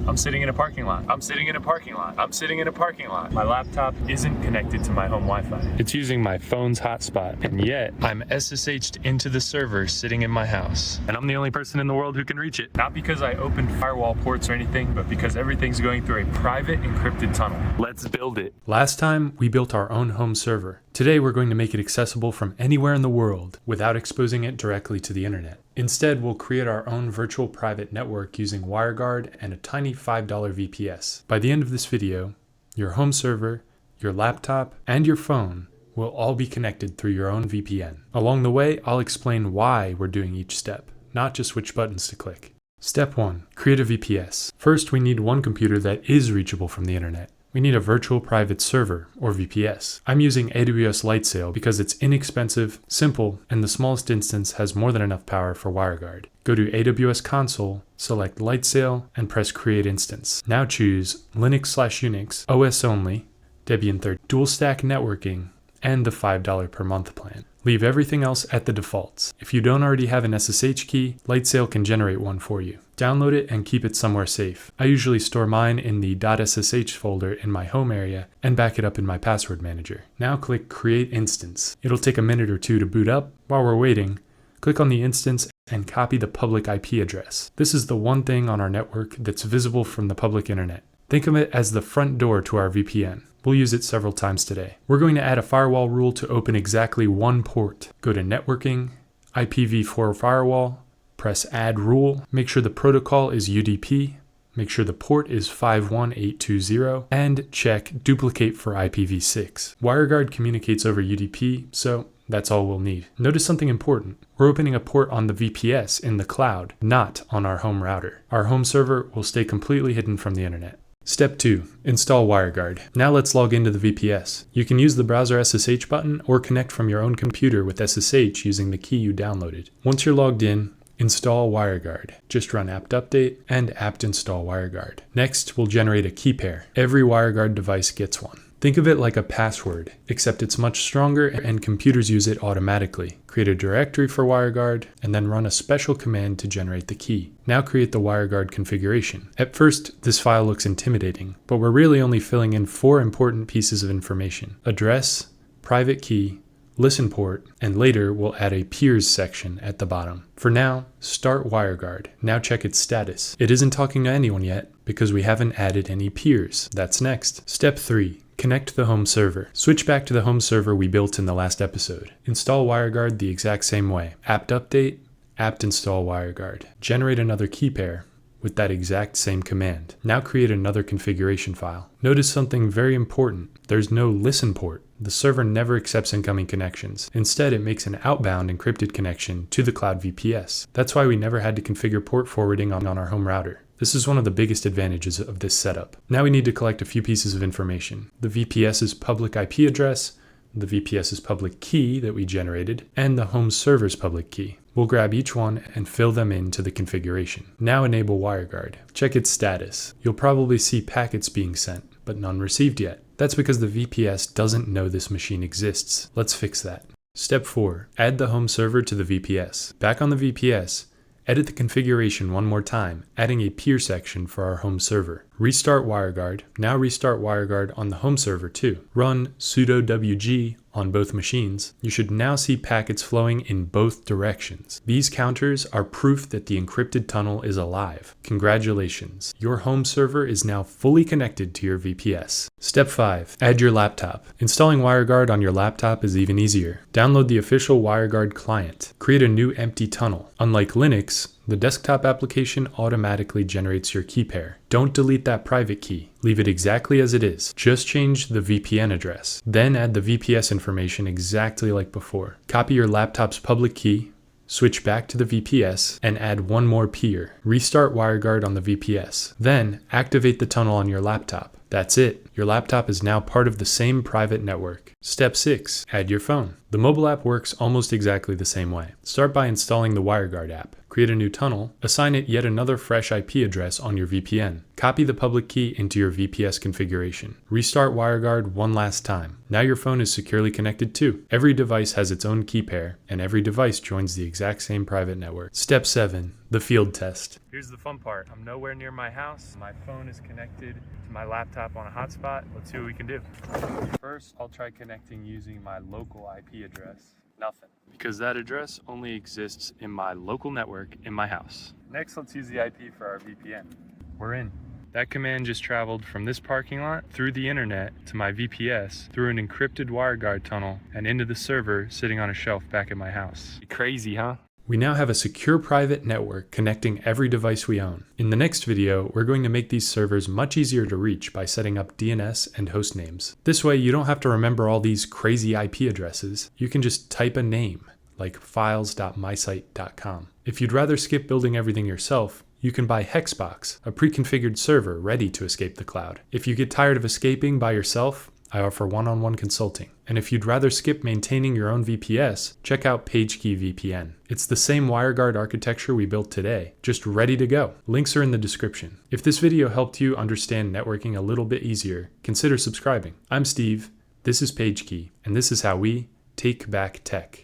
I'm sitting in a parking lot. I'm sitting in a parking lot. I'm sitting in a parking lot. My laptop isn't connected to my home Wi-Fi. It's using my phone's hotspot, and yet I'm SSH'd into the server sitting in my house. And I'm the only person in the world who can reach it. Not because I opened firewall ports or anything, but because everything's going through a private encrypted tunnel. Let's build it. Last time, we built our own home server. Today, we're going to make it accessible from anywhere in the world without exposing it directly to the internet. Instead, we'll create our own virtual private network using WireGuard and a tiny $5 VPS. By the end of this video, your home server, your laptop, and your phone will all be connected through your own VPN. Along the way, I'll explain why we're doing each step, not just which buttons to click. Step 1. Create a VPS. First, we need one computer that is reachable from the internet. We need a virtual private server, or VPS. I'm using AWS Lightsail because it's inexpensive, simple, and the smallest instance has more than enough power for WireGuard. Go to AWS Console, select Lightsail, and press Create Instance. Now choose Linux/Unix, OS only, Debian 3rd, dual stack networking, and the $5 per month plan. Leave everything else at the defaults. If you don't already have an SSH key, Lightsail can generate one for you. Download it and keep it somewhere safe. I usually store mine in the .ssh folder in my home area and back it up in my password manager. Now click Create Instance. It'll take a minute or two to boot up. While we're waiting, click on the instance and copy the public IP address. This is the one thing on our network that's visible from the public internet. Think of it as the front door to our VPN. We'll use it several times today. We're going to add a firewall rule to open exactly one port. Go to Networking, IPv4 Firewall, press Add Rule, make sure the protocol is UDP, make sure the port is 51820, and check Duplicate for IPv6. WireGuard communicates over UDP, so that's all we'll need. Notice something important. We're opening a port on the VPS in the cloud, not on our home router. Our home server will stay completely hidden from the internet. Step 2. Install WireGuard. Now let's log into the VPS. You can use the browser SSH button or connect from your own computer with SSH using the key you downloaded. Once you're logged in, install WireGuard. Just run apt update and apt install WireGuard. Next, we'll generate a key pair. Every WireGuard device gets one. Think of it like a password, except it's much stronger and computers use it automatically. Create a directory for WireGuard and then run a special command to generate the key. Now create the WireGuard configuration. At first, this file looks intimidating, but we're really only filling in 4 important pieces of information: address, private key, listen port, and later we'll add a peers section at the bottom. For now, start WireGuard. Now check its status. It isn't talking to anyone yet because we haven't added any peers. That's next. Step 3. Connect the home server. Switch back to the home server we built in the last episode. Install WireGuard the exact same way. Apt update, apt install WireGuard. Generate another key pair with that exact same command. Now create another configuration file. Notice something very important. There's no listen port. The server never accepts incoming connections. Instead, it makes an outbound encrypted connection to the cloud VPS. That's why we never had to configure port forwarding on our home router. This is one of the biggest advantages of this setup. Now we need to collect a few pieces of information: the VPS's public IP address, the VPS's public key that we generated, and the home server's public key. We'll grab each one and fill them into the configuration. Now enable WireGuard. Check its status. You'll probably see packets being sent, but none received yet. That's because the VPS doesn't know this machine exists. Let's fix that. Step 4. Add the home server to the VPS. Back on the VPS, edit the configuration one more time, adding a peer section for our home server. Restart WireGuard. Now restart WireGuard on the home server too. Run sudo wg on both machines. You should now see packets flowing in both directions. These counters are proof that the encrypted tunnel is alive. Congratulations. Your home server is now fully connected to your VPS. Step 5. Add your laptop. Installing WireGuard on your laptop is even easier. Download the official WireGuard client. Create a new empty tunnel. Unlike Linux, the desktop application automatically generates your key pair. Don't delete that private key. Leave it exactly as it is. Just change the VPN address. Then add the VPS information exactly like before. Copy your laptop's public key, switch back to the VPS, and add one more peer. Restart WireGuard on the VPS. Then activate the tunnel on your laptop. That's it. Your laptop is now part of the same private network. Step 6. Add your phone. The mobile app works almost exactly the same way. Start by installing the WireGuard app. create a new tunnel, assign it yet another fresh IP address on your VPN. Copy the public key into your VPS configuration. Restart WireGuard one last time. Now your phone is securely connected too. Every device has its own key pair, and every device joins the exact same private network. Step 7. The field test. Here's the fun part. I'm nowhere near my house. My phone is connected to my laptop on a hotspot. Let's see what we can do. First, I'll try connecting using my local IP address. Nothing. Because that address only exists in my local network in my house. Next, let's use the IP for our VPN. We're in. That command just traveled from this parking lot through the internet to my VPS through an encrypted WireGuard tunnel and into the server sitting on a shelf back at my house. Crazy, huh? We now have a secure private network connecting every device we own. In the next video, we're going to make these servers much easier to reach by setting up DNS and host names. This way, you don't have to remember all these crazy IP addresses. You can just type a name, like files.mysite.com. If you'd rather skip building everything yourself, you can buy Hexbox, a pre-configured server ready to escape the cloud. If you get tired of escaping by yourself, I offer one-on-one consulting. And if you'd rather skip maintaining your own VPS, check out PageKey VPN. It's the same WireGuard architecture we built today, just ready to go. Links are in the description. If this video helped you understand networking a little bit easier, consider subscribing. I'm Steve, this is PageKey, and this is how we take back tech.